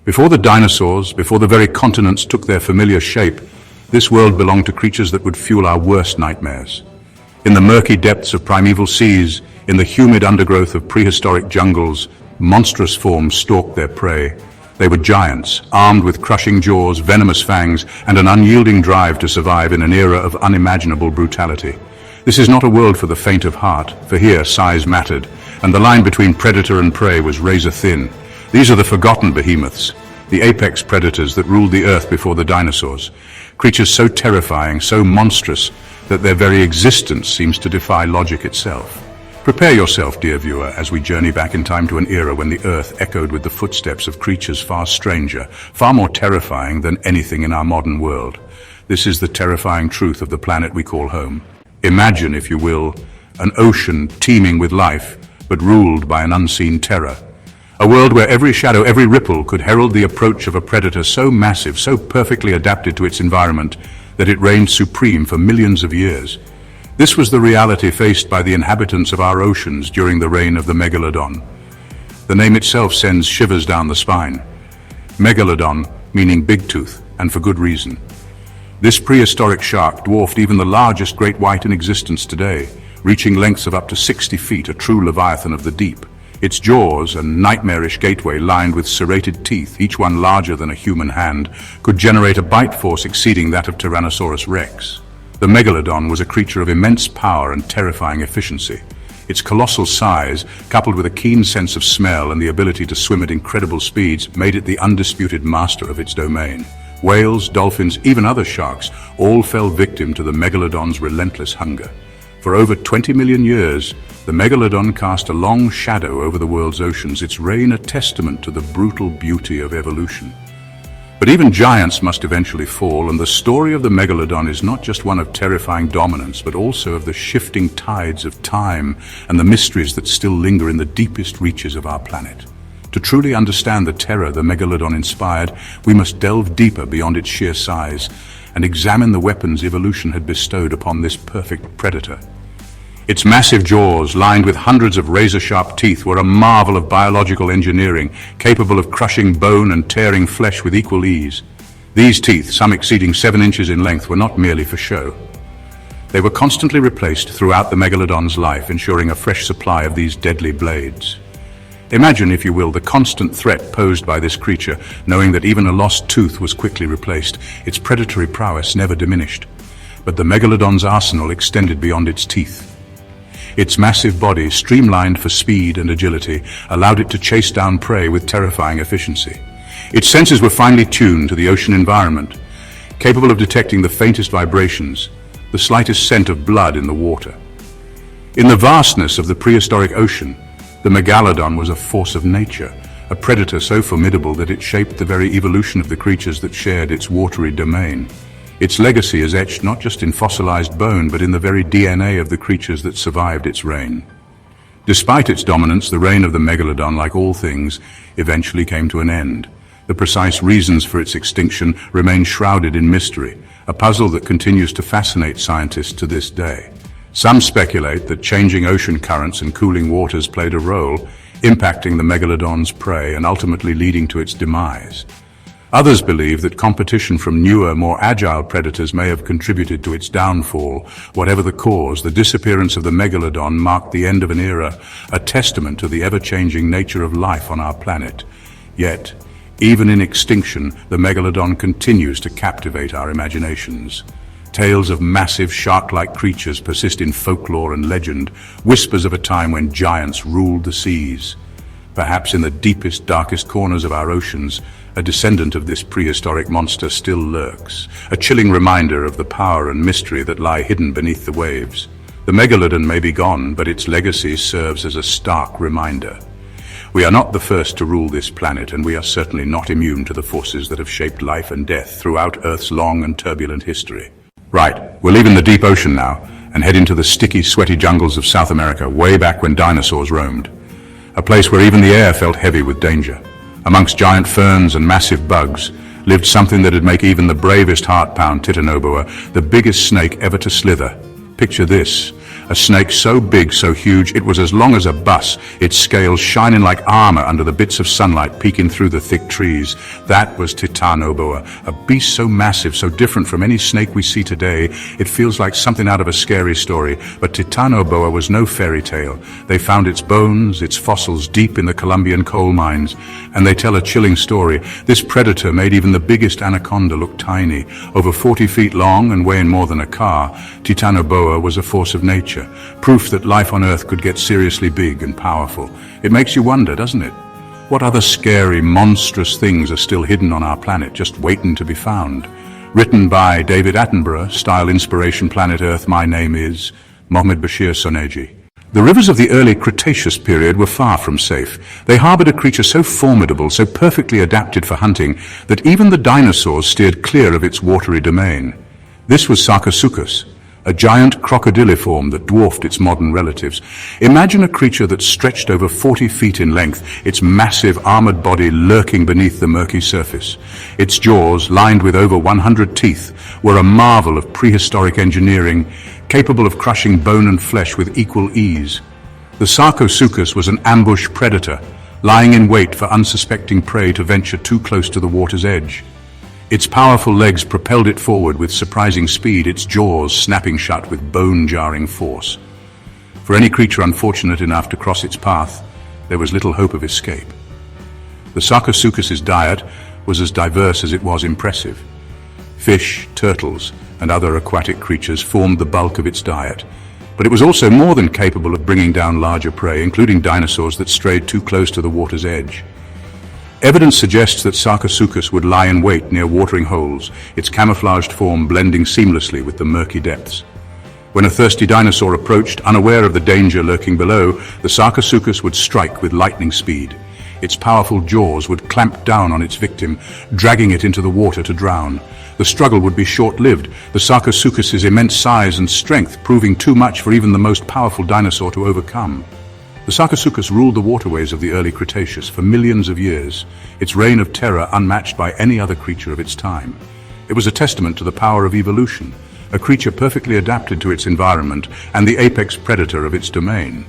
Before the dinosaurs, before the very continents took their familiar shape, this world belonged to creatures that would fuel our worst nightmares. In the murky depths of primeval seas, in the humid undergrowth of prehistoric jungles, monstrous forms stalked their prey. They were giants, armed with crushing jaws, venomous fangs, and an unyielding drive to survive in an era of unimaginable brutality. This is not a world for the faint of heart, for here size mattered, and the line between predator and prey was razor thin. These are the forgotten behemoths, the apex predators that ruled the earth before the dinosaurs. Creatures so terrifying, so monstrous, that their very existence seems to defy logic itself. Prepare yourself, dear viewer, as we journey back in time to an era when the earth echoed with the footsteps of creatures far stranger, far more terrifying than anything in our modern world. This is the terrifying truth of the planet we call home. Imagine, if you will, an ocean teeming with life, but ruled by an unseen terror. A world where every shadow, every ripple could herald the approach of a predator so massive, so perfectly adapted to its environment, that it reigned supreme for millions of years. This was the reality faced by the inhabitants of our oceans during the reign of the Megalodon. The name itself sends shivers down the spine. Megalodon, meaning big tooth, and for good reason. This prehistoric shark dwarfed even the largest great white in existence today, reaching lengths of up to 60 feet, a true leviathan of the deep. Its jaws, a nightmarish gateway lined with serrated teeth, each one larger than a human hand, could generate a bite force exceeding that of Tyrannosaurus rex. The Megalodon was a creature of immense power and terrifying efficiency. Its colossal size, coupled with a keen sense of smell and the ability to swim at incredible speeds, made it the undisputed master of its domain. Whales, dolphins, even other sharks, all fell victim to the Megalodon's relentless hunger. For over 20 million years, the Megalodon cast a long shadow over the world's oceans, its reign a testament to the brutal beauty of evolution. But even giants must eventually fall, and the story of the Megalodon is not just one of terrifying dominance, but also of the shifting tides of time and the mysteries that still linger in the deepest reaches of our planet. To truly understand the terror the Megalodon inspired, we must delve deeper beyond its sheer size and examine the weapons evolution had bestowed upon this perfect predator. Its massive jaws, lined with hundreds of razor-sharp teeth, were a marvel of biological engineering, capable of crushing bone and tearing flesh with equal ease. These teeth, some exceeding 7 inches in length, were not merely for show. They were constantly replaced throughout the Megalodon's life, ensuring a fresh supply of these deadly blades. Imagine, if you will, the constant threat posed by this creature, knowing that even a lost tooth was quickly replaced. Its predatory prowess never diminished, but the Megalodon's arsenal extended beyond its teeth. Its massive body, streamlined for speed and agility, allowed it to chase down prey with terrifying efficiency. Its senses were finely tuned to the ocean environment, capable of detecting the faintest vibrations, the slightest scent of blood in the water. In the vastness of the prehistoric ocean, the Megalodon was a force of nature, a predator so formidable that it shaped the very evolution of the creatures that shared its watery domain. Its legacy is etched not just in fossilized bone, but in the very DNA of the creatures that survived its reign. Despite its dominance, the reign of the Megalodon, like all things, eventually came to an end. The precise reasons for its extinction remain shrouded in mystery, a puzzle that continues to fascinate scientists to this day. Some speculate that changing ocean currents and cooling waters played a role, impacting the Megalodon's prey and ultimately leading to its demise. Others believe that competition from newer, more agile predators may have contributed to its downfall. Whatever the cause, the disappearance of the Megalodon marked the end of an era, a testament to the ever-changing nature of life on our planet. Yet, even in extinction, the Megalodon continues to captivate our imaginations. Tales of massive shark-like creatures persist in folklore and legend, whispers of a time when giants ruled the seas. Perhaps in the deepest, darkest corners of our oceans, a descendant of this prehistoric monster still lurks, a chilling reminder of the power and mystery that lie hidden beneath the waves. The Megalodon may be gone, but its legacy serves as a stark reminder. We are not the first to rule this planet, and we are certainly not immune to the forces that have shaped life and death throughout Earth's long and turbulent history. Right, we're leaving the deep ocean now and head into the sticky, sweaty jungles of South America, way back when dinosaurs roamed. A place where even the air felt heavy with danger. Amongst giant ferns and massive bugs lived something that'd make even the bravest heart pound Titanoboa, the biggest snake ever to slither. Picture this, A snake so big, so huge, it was as long as a bus, its scales shining like armor under the bits of sunlight peeking through the thick trees. That was Titanoboa, a beast so massive, so different from any snake we see today. It feels like something out of a scary story, but Titanoboa was no fairy tale. They found its bones, its fossils deep in the Colombian coal mines, and they tell a chilling story. This predator made even the biggest anaconda look tiny. Over 40 feet long and weighing more than a car, Titanoboa was a force of nature. Proof that life on Earth could get seriously big and powerful. It makes you wonder, doesn't it? What other scary, monstrous things are still hidden on our planet, just waiting to be found? Written by David Attenborough, style inspiration Planet Earth. My name is Mohammed Bashir Soneji. The rivers of the early Cretaceous period were far from safe. They harbored a creature so formidable, so perfectly adapted for hunting, that even the dinosaurs steered clear of its watery domain. This was Sakaus, a giant crocodiliform that dwarfed its modern relatives. Imagine a creature that stretched over 40 feet in length, its massive armored body lurking beneath the murky surface. Its jaws, lined with over 100 teeth, were a marvel of prehistoric engineering, capable of crushing bone and flesh with equal ease. The Sakaus was an ambush predator, lying in wait for unsuspecting prey to venture too close to the water's edge. Its powerful legs propelled it forward with surprising speed, its jaws snapping shut with bone-jarring force. For any creature unfortunate enough to cross its path, there was little hope of escape. The Sakaus' diet was as diverse as it was impressive. Fish, turtles, and other aquatic creatures formed the bulk of its diet, but it was also more than capable of bringing down larger prey, including dinosaurs that strayed too close to the water's edge. Evidence suggests that Sakaus would lie in wait near watering holes, its camouflaged form blending seamlessly with the murky depths. When a thirsty dinosaur approached, unaware of the danger lurking below, the Sakaus would strike with lightning speed. Its powerful jaws would clamp down on its victim, dragging it into the water to drown. The struggle would be short-lived, the Sakaus' immense size and strength proving too much for even the most powerful dinosaur to overcome. The Sakaus ruled the waterways of the early Cretaceous for millions of years, its reign of terror unmatched by any other creature of its time. It was a testament to the power of evolution, a creature perfectly adapted to its environment and the apex predator of its domain.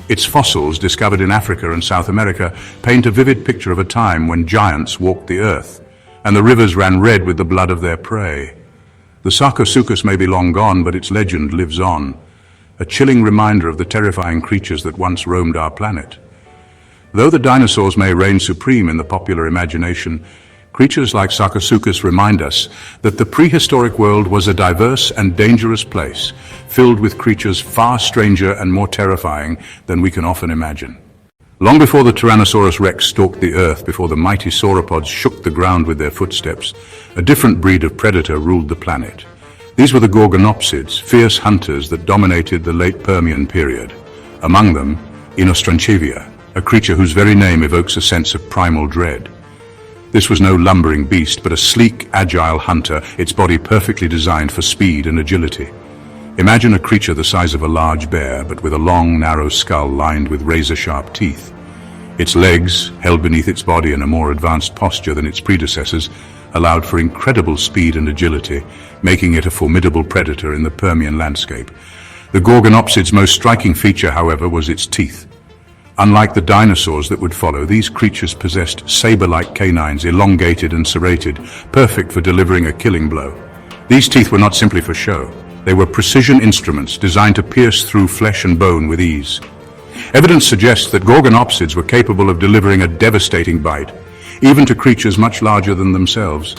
Its fossils, discovered in Africa and South America, paint a vivid picture of a time when giants walked the earth, and the rivers ran red with the blood of their prey. The Sakaus may be long gone, but its legend lives on, a chilling reminder of the terrifying creatures that once roamed our planet. Though the dinosaurs may reign supreme in the popular imagination, creatures like Sakaus remind us that the prehistoric world was a diverse and dangerous place, filled with creatures far stranger and more terrifying than we can often imagine. Long before the Tyrannosaurus rex stalked the earth, before the mighty sauropods shook the ground with their footsteps, a different breed of predator ruled the planet. These were the Gorgonopsids, fierce hunters that dominated the late Permian period. Among them, Inostrancevia, a creature whose very name evokes a sense of primal dread. This was no lumbering beast, but a sleek, agile hunter, its body perfectly designed for speed and agility. Imagine a creature the size of a large bear, but with a long, narrow skull lined with razor-sharp teeth. Its legs, held beneath its body in a more advanced posture than its predecessors, allowed for incredible speed and agility, making it a formidable predator in the Permian landscape. The Gorgonopsids' most striking feature, however, was its teeth. Unlike the dinosaurs that would follow, these creatures possessed saber-like canines, elongated and serrated, perfect for delivering a killing blow. These teeth were not simply for show. They were precision instruments designed to pierce through flesh and bone with ease. Evidence suggests that Gorgonopsids were capable of delivering a devastating bite, even to creatures much larger than themselves.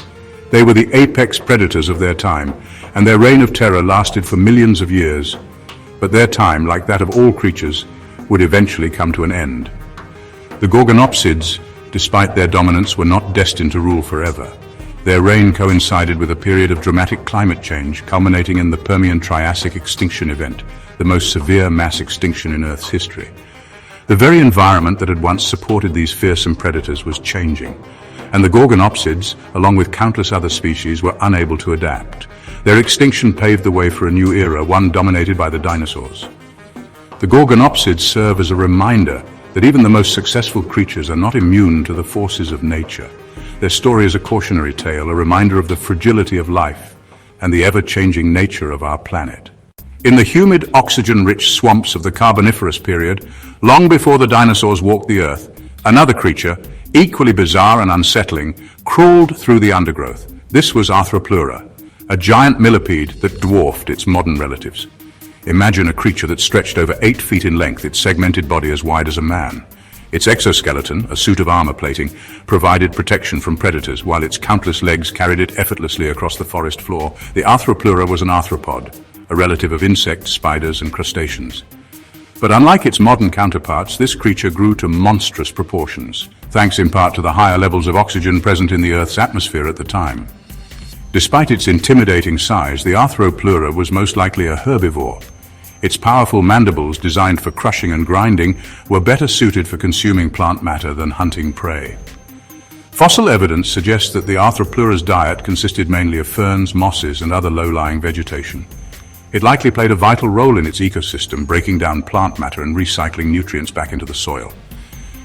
They were the apex predators of their time, and their reign of terror lasted for millions of years. But their time, like that of all creatures, would eventually come to an end. The Gorgonopsids, despite their dominance, were not destined to rule forever. Their reign coincided with a period of dramatic climate change, culminating in the Permian-Triassic extinction event, the most severe mass extinction in Earth's history. The very environment that had once supported these fearsome predators was changing, and the Gorgonopsids, along with countless other species, were unable to adapt. Their extinction paved the way for a new era, one dominated by the dinosaurs. The Gorgonopsids serve as a reminder that even the most successful creatures are not immune to the forces of nature. Their story is a cautionary tale, a reminder of the fragility of life and the ever-changing nature of our planet. In the humid, oxygen-rich swamps of the Carboniferous period, long before the dinosaurs walked the earth, another creature, equally bizarre and unsettling, crawled through the undergrowth. This was Arthroplura, a giant millipede that dwarfed its modern relatives. Imagine a creature that stretched over 8 feet in length, its segmented body as wide as a man. Its exoskeleton, a suit of armor plating, provided protection from predators, while its countless legs carried it effortlessly across the forest floor. The Arthroplura was an arthropod, a relative of insects, spiders, and crustaceans. But unlike its modern counterparts, this creature grew to monstrous proportions, thanks in part to the higher levels of oxygen present in the Earth's atmosphere at the time. Despite its intimidating size, the Arthroplura was most likely a herbivore. Its powerful mandibles, designed for crushing and grinding, were better suited for consuming plant matter than hunting prey. Fossil evidence suggests that the Arthroplura's diet consisted mainly of ferns, mosses, and other low-lying vegetation. It likely played a vital role in its ecosystem, breaking down plant matter and recycling nutrients back into the soil.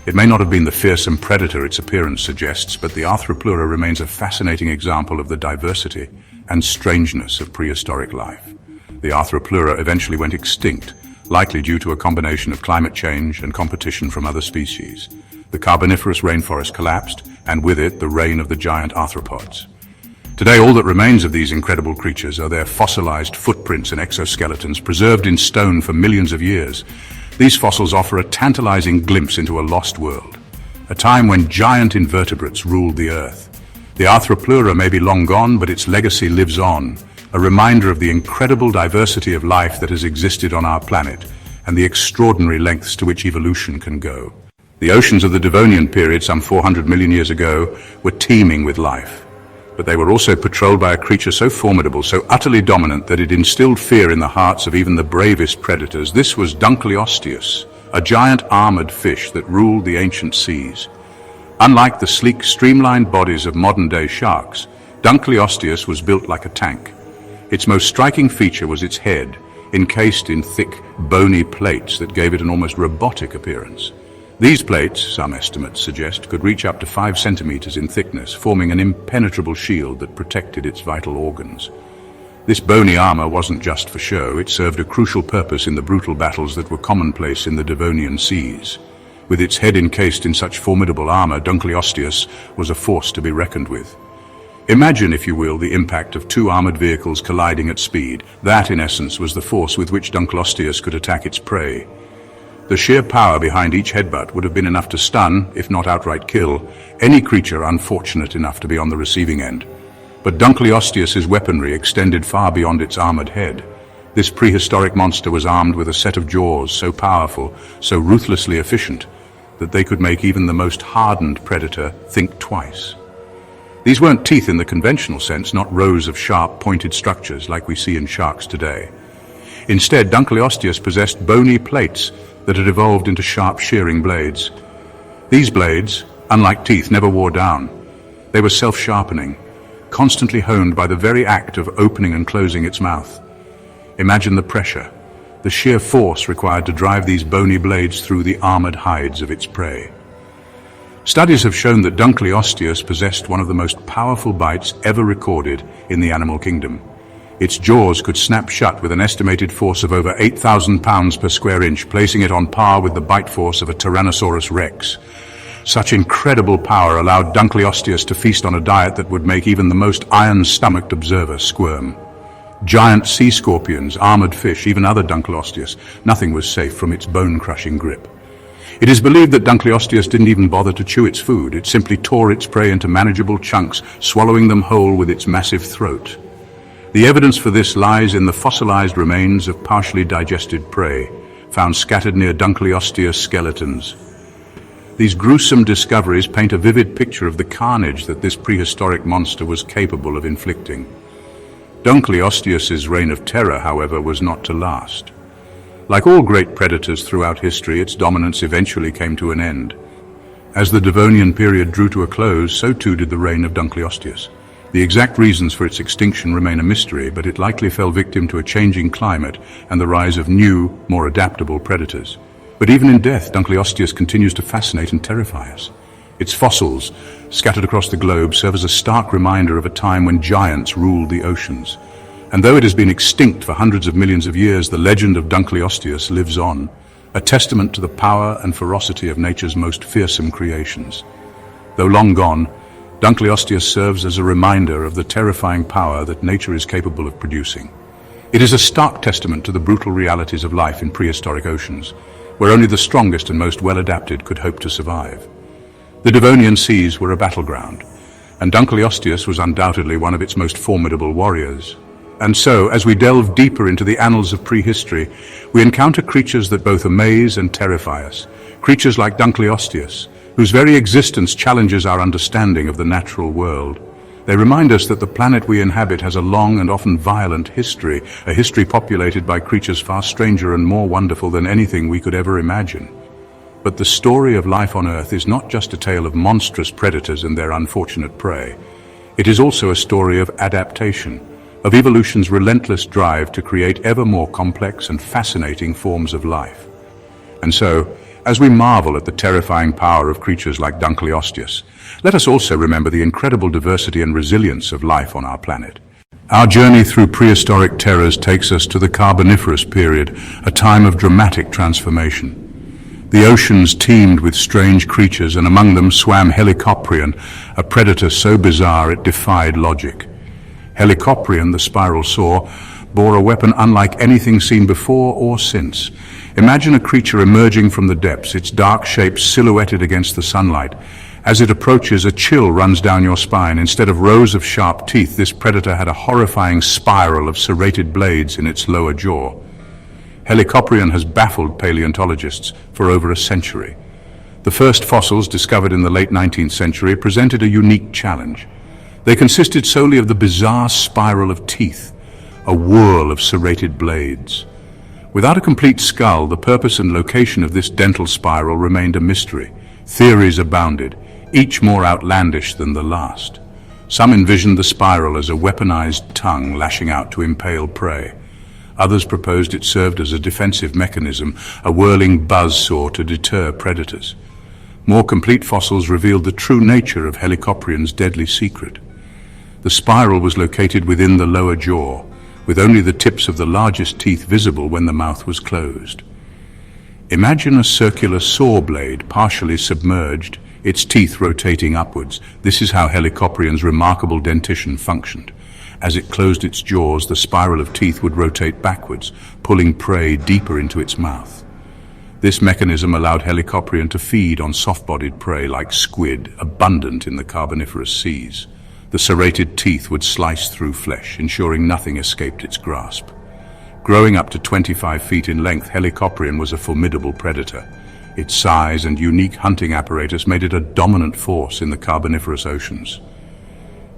It may not have been the fearsome predator its appearance suggests, but the Arthroplura remains a fascinating example of the diversity and strangeness of prehistoric life. The Arthroplura eventually went extinct, likely due to a combination of climate change and competition from other species. The Carboniferous rainforest collapsed, and with it the reign of the giant arthropods. Today, all that remains of these incredible creatures are their fossilized footprints and exoskeletons, preserved in stone for millions of years. These fossils offer a tantalizing glimpse into a lost world, a time when giant invertebrates ruled the Earth. The Arthroplura may be long gone, but its legacy lives on, a reminder of the incredible diversity of life that has existed on our planet and the extraordinary lengths to which evolution can go. The oceans of the Devonian period, some 400 million years ago, were teeming with life. But they were also patrolled by a creature so formidable, so utterly dominant, that it instilled fear in the hearts of even the bravest predators. This was Dunkleosteus, a giant armored fish that ruled the ancient seas. Unlike the sleek, streamlined bodies of modern-day sharks, Dunkleosteus was built like a tank. Its most striking feature was its head, encased in thick, bony plates that gave it an almost robotic appearance. These plates, some estimates suggest, could reach up to 5 centimeters in thickness, forming an impenetrable shield that protected its vital organs. This bony armor wasn't just for show, it served a crucial purpose in the brutal battles that were commonplace in the Devonian seas. With its head encased in such formidable armor, Dunkleosteus was a force to be reckoned with. Imagine, if you will, the impact of 2 armored vehicles colliding at speed. That, in essence, was the force with which Dunkleosteus could attack its prey. The sheer power behind each headbutt would have been enough to stun, if not outright kill, any creature unfortunate enough to be on the receiving end. But Dunkleosteus's weaponry extended far beyond its armored head. This prehistoric monster was armed with a set of jaws so powerful, so ruthlessly efficient, that they could make even the most hardened predator think twice. These weren't teeth in the conventional sense, not rows of sharp, pointed structures like we see in sharks today. Instead, Dunkleosteus possessed bony plates that had evolved into sharp, shearing blades. These blades, unlike teeth, never wore down. They were self-sharpening, constantly honed by the very act of opening and closing its mouth. Imagine the pressure, the sheer force required to drive these bony blades through the armored hides of its prey. Studies have shown that Dunkleosteus possessed one of the most powerful bites ever recorded in the animal kingdom. Its jaws could snap shut with an estimated force of over 8,000 pounds per square inch, placing it on par with the bite force of a Tyrannosaurus rex. Such incredible power allowed Dunkleosteus to feast on a diet that would make even the most iron-stomached observer squirm. Giant sea scorpions, armored fish, even other Dunkleosteus, nothing was safe from its bone-crushing grip. It is believed that Dunkleosteus didn't even bother to chew its food. It simply tore its prey into manageable chunks, swallowing them whole with its massive throat. The evidence for this lies in the fossilized remains of partially digested prey, found scattered near Dunkleosteus skeletons. These gruesome discoveries paint a vivid picture of the carnage that this prehistoric monster was capable of inflicting. Dunkleosteus's reign of terror, however, was not to last. Like all great predators throughout history, its dominance eventually came to an end. As the Devonian period drew to a close, so too did the reign of Dunkleosteus. The exact reasons for its extinction remain a mystery, but it likely fell victim to a changing climate and the rise of new, more adaptable predators. But even in death, Dunkleosteus continues to fascinate and terrify us. Its fossils, scattered across the globe, serve as a stark reminder of a time when giants ruled the oceans. And though it has been extinct for hundreds of millions of years, the legend of Dunkleosteus lives on, a testament to the power and ferocity of nature's most fearsome creations. Though long gone, Dunkleosteus serves as a reminder of the terrifying power that nature is capable of producing. It is a stark testament to the brutal realities of life in prehistoric oceans, where only the strongest and most well-adapted could hope to survive. The Devonian seas were a battleground, and Dunkleosteus was undoubtedly one of its most formidable warriors. And so, as we delve deeper into the annals of prehistory, we encounter creatures that both amaze and terrify us. Creatures like Dunkleosteus, whose very existence challenges our understanding of the natural world. They remind us that the planet we inhabit has a long and often violent history, a history populated by creatures far stranger and more wonderful than anything we could ever imagine. But the story of life on Earth is not just a tale of monstrous predators and their unfortunate prey. It is also a story of adaptation, of evolution's relentless drive to create ever more complex and fascinating forms of life. And so, as we marvel at the terrifying power of creatures like Dunkleosteus, let us also remember the incredible diversity and resilience of life on our planet. Our journey through prehistoric terrors takes us to the Carboniferous period, a time of dramatic transformation. The oceans teemed with strange creatures, and among them swam Helicoprion, a predator so bizarre it defied logic. Helicoprion, the spiral saw, bore a weapon unlike anything seen before or since. Imagine a creature emerging from the depths, its dark shape silhouetted against the sunlight. As it approaches, a chill runs down your spine. Instead of rows of sharp teeth, this predator had a horrifying spiral of serrated blades in its lower jaw. Helicoprion has baffled paleontologists for over a century. The first fossils, discovered in the late 19th century, presented a unique challenge. They consisted solely of the bizarre spiral of teeth, a whorl of serrated blades. Without a complete skull, the purpose and location of this dental spiral remained a mystery. Theories abounded, each more outlandish than the last. Some envisioned the spiral as a weaponized tongue lashing out to impale prey. Others proposed it served as a defensive mechanism, a whirling buzzsaw to deter predators. More complete fossils revealed the true nature of Helicoprion's deadly secret. The spiral was located within the lower jaw, with only the tips of the largest teeth visible when the mouth was closed. Imagine a circular saw blade partially submerged, its teeth rotating upwards. This is how Helicoprion's remarkable dentition functioned. As it closed its jaws, the spiral of teeth would rotate backwards, pulling prey deeper into its mouth. This mechanism allowed Helicoprion to feed on soft-bodied prey like squid, abundant in the Carboniferous seas. The serrated teeth would slice through flesh, ensuring nothing escaped its grasp. Growing up to 25 feet in length, Helicoprion was a formidable predator. Its size and unique hunting apparatus made it a dominant force in the Carboniferous oceans.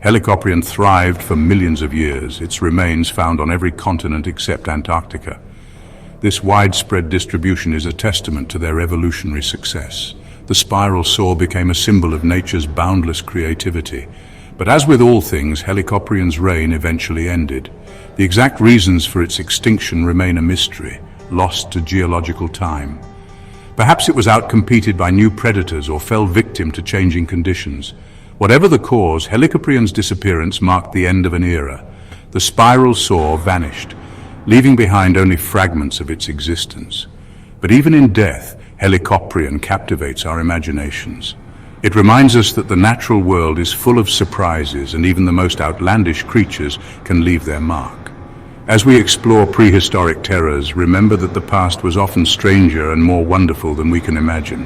Helicoprion thrived for millions of years, its remains found on every continent except Antarctica. This widespread distribution is a testament to their evolutionary success. The spiral saw became a symbol of nature's boundless creativity. But as with all things, Helicoprion's reign eventually ended. The exact reasons for its extinction remain a mystery, lost to geological time. Perhaps it was outcompeted by new predators or fell victim to changing conditions. Whatever the cause, Helicoprion's disappearance marked the end of an era. The spiral saw vanished, leaving behind only fragments of its existence. But even in death, Helicoprion captivates our imaginations. It reminds us that the natural world is full of surprises, and even the most outlandish creatures can leave their mark. As we explore prehistoric terrors, remember that the past was often stranger and more wonderful than we can imagine.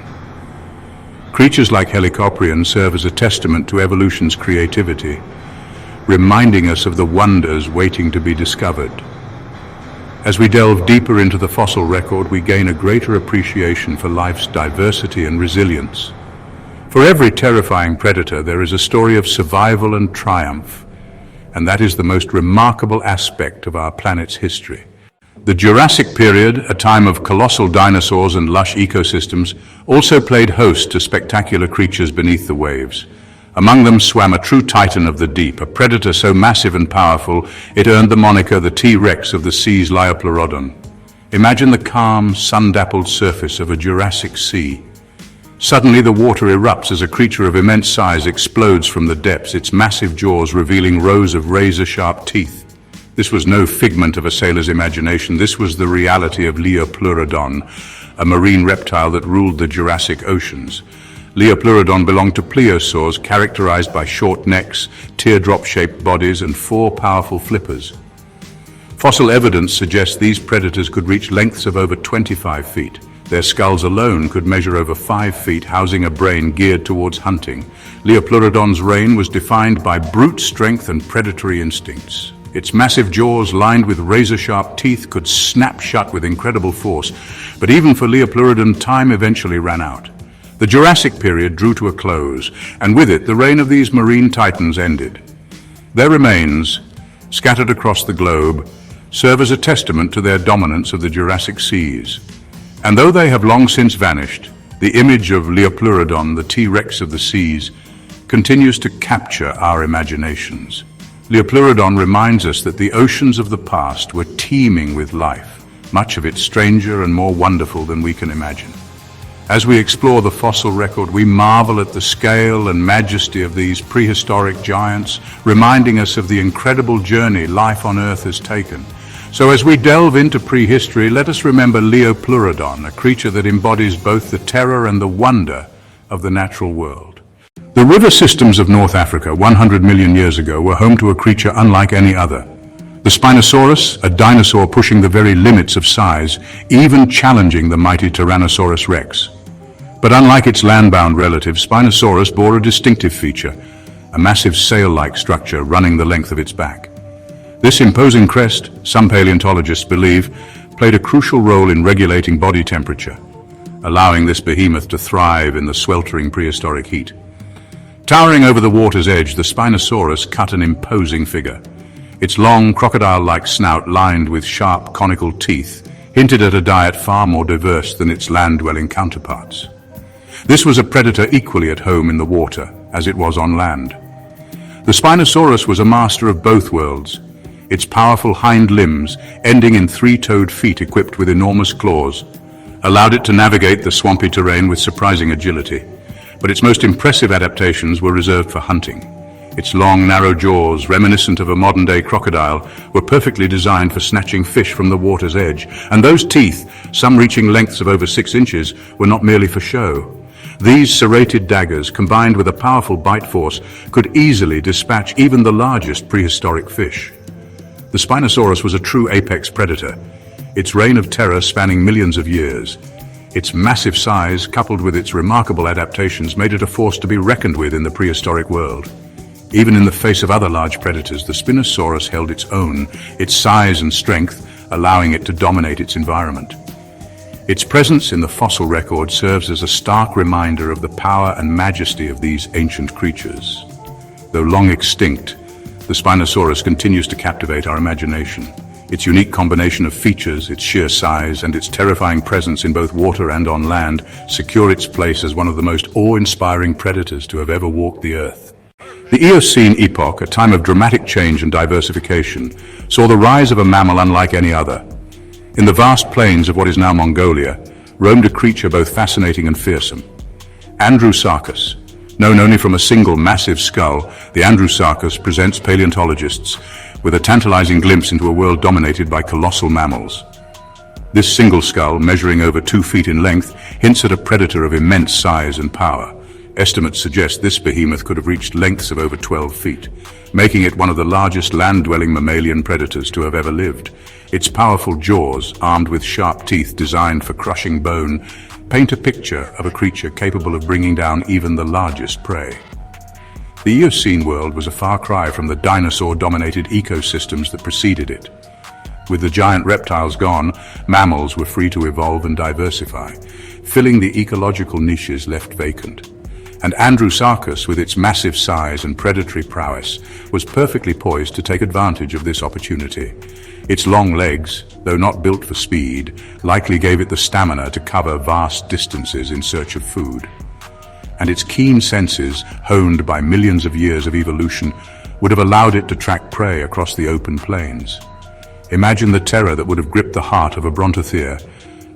Creatures like Helicoprion serve as a testament to evolution's creativity, reminding us of the wonders waiting to be discovered. As we delve deeper into the fossil record, we gain a greater appreciation for life's diversity and resilience. For every terrifying predator, there is a story of survival and triumph, and that is the most remarkable aspect of our planet's history. The Jurassic period, a time of colossal dinosaurs and lush ecosystems, also played host to spectacular creatures beneath the waves. Among them swam a true titan of the deep, a predator so massive and powerful it earned the moniker the T-Rex of the sea's Leopluradon. Imagine the calm, sun-dappled surface of a Jurassic sea. Suddenly the water erupts as a creature of immense size explodes from the depths, its massive jaws revealing rows of razor-sharp teeth. This was no figment of a sailor's imagination. This was the reality of Leopluradon, a marine reptile that ruled the Jurassic oceans. Leopluradon belonged to plesiosaurs, characterized by short necks, teardrop-shaped bodies, and 4 powerful flippers. Fossil evidence suggests these predators could reach lengths of over 25 feet. Their skulls alone could measure over 5 feet, housing a brain geared towards hunting. Leopluradon's reign was defined by brute strength and predatory instincts. Its massive jaws, lined with razor-sharp teeth, could snap shut with incredible force. But even for Leopluradon, time eventually ran out. The Jurassic period drew to a close, and with it, the reign of these marine titans ended. Their remains, scattered across the globe, serve as a testament to their dominance of the Jurassic seas. And though they have long since vanished, the image of Leopluradon, the T-Rex of the seas, continues to capture our imaginations. Leopluradon reminds us that the oceans of the past were teeming with life, much of it stranger and more wonderful than we can imagine. As we explore the fossil record, we marvel at the scale and majesty of these prehistoric giants, reminding us of the incredible journey life on Earth has taken. So as we delve into prehistory, let us remember Leopluradon, a creature that embodies both the terror and the wonder of the natural world. The river systems of North Africa 100 million years ago were home to a creature unlike any other. The Spinosaurus, a dinosaur pushing the very limits of size, even challenging the mighty Tyrannosaurus rex. But unlike its land-bound relative, Spinosaurus bore a distinctive feature, a massive sail-like structure running the length of its back. This imposing crest, some paleontologists believe, played a crucial role in regulating body temperature, allowing this behemoth to thrive in the sweltering prehistoric heat. Towering over the water's edge, the Spinosaurus cut an imposing figure. Its long, crocodile-like snout, lined with sharp, conical teeth, hinted at a diet far more diverse than its land-dwelling counterparts. This was a predator equally at home in the water as it was on land. The Spinosaurus was a master of both worlds. Its powerful hind limbs, ending in 3-toed feet equipped with enormous claws, allowed it to navigate the swampy terrain with surprising agility. But its most impressive adaptations were reserved for hunting. Its long, narrow jaws, reminiscent of a modern-day crocodile, were perfectly designed for snatching fish from the water's edge. And those teeth, some reaching lengths of over 6 inches, were not merely for show. These serrated daggers, combined with a powerful bite force, could easily dispatch even the largest prehistoric fish. The Spinosaurus was a true apex predator, its reign of terror spanning millions of years. Its massive size, coupled with its remarkable adaptations, made it a force to be reckoned with in the prehistoric world. Even in the face of other large predators, the Spinosaurus held its own, its size and strength allowing it to dominate its environment. Its presence in the fossil record serves as a stark reminder of the power and majesty of these ancient creatures. Though long extinct, the Spinosaurus continues to captivate our imagination. Its unique combination of features, its sheer size, and its terrifying presence in both water and on land secure its place as one of the most awe-inspiring predators to have ever walked the Earth. The Eocene epoch, a time of dramatic change and diversification, saw the rise of a mammal unlike any other. In the vast plains of what is now Mongolia, roamed a creature both fascinating and fearsome. Andrewsarchus. Known only from a single massive skull, the Andrewsarchus presents paleontologists with a tantalizing glimpse into a world dominated by colossal mammals. This single skull, measuring over 2 feet in length, hints at a predator of immense size and power. Estimates suggest this behemoth could have reached lengths of over 12 feet, making it one of the largest land-dwelling mammalian predators to have ever lived. Its powerful jaws, armed with sharp teeth designed for crushing bone, paint a picture of a creature capable of bringing down even the largest prey. The Eocene world was a far cry from the dinosaur-dominated ecosystems that preceded it. With the giant reptiles gone, mammals were free to evolve and diversify, filling the ecological niches left vacant. And Andrewsarchus, with its massive size and predatory prowess, was perfectly poised to take advantage of this opportunity. Its long legs, though not built for speed, likely gave it the stamina to cover vast distances in search of food. And its keen senses, honed by millions of years of evolution, would have allowed it to track prey across the open plains. Imagine the terror that would have gripped the heart of a brontothere,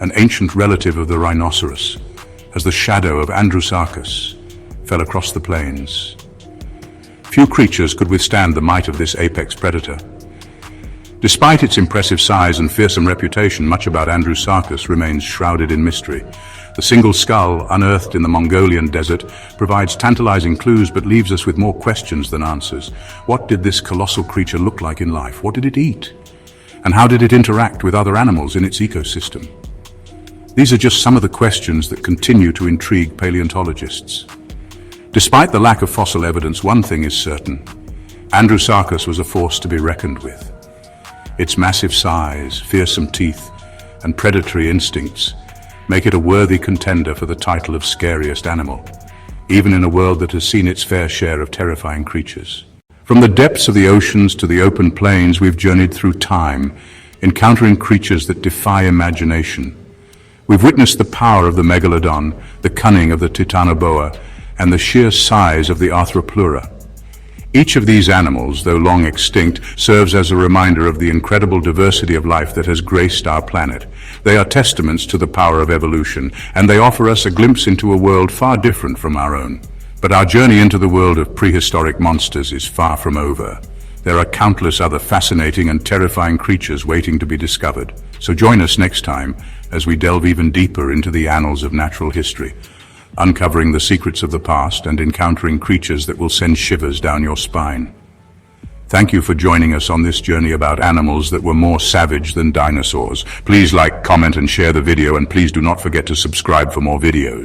an ancient relative of the rhinoceros, as the shadow of Andrewsarchus fell across the plains. Few creatures could withstand the might of this apex predator. Despite its impressive size and fearsome reputation, much about Andrewsarchus remains shrouded in mystery. The single skull, unearthed in the Mongolian desert, provides tantalizing clues but leaves us with more questions than answers. What did this colossal creature look like in life? What did it eat? And how did it interact with other animals in its ecosystem? These are just some of the questions that continue to intrigue paleontologists. Despite the lack of fossil evidence, one thing is certain. Andrewsarchus was a force to be reckoned with. Its massive size, fearsome teeth, and predatory instincts make it a worthy contender for the title of scariest animal, even in a world that has seen its fair share of terrifying creatures. From the depths of the oceans to the open plains, we've journeyed through time, encountering creatures that defy imagination. We've witnessed the power of the Megalodon, the cunning of the Titanoboa, and the sheer size of the Arthroplura. Each of these animals, though long extinct, serves as a reminder of the incredible diversity of life that has graced our planet. They are testaments to the power of evolution, and they offer us a glimpse into a world far different from our own. But our journey into the world of prehistoric monsters is far from over. There are countless other fascinating and terrifying creatures waiting to be discovered. So join us next time as we delve even deeper into the annals of natural history, uncovering the secrets of the past and encountering creatures that will send shivers down your spine. Thank you for joining us on this journey about animals that were more savage than dinosaurs. Please like, comment, and share the video, and please do not forget to subscribe for more videos.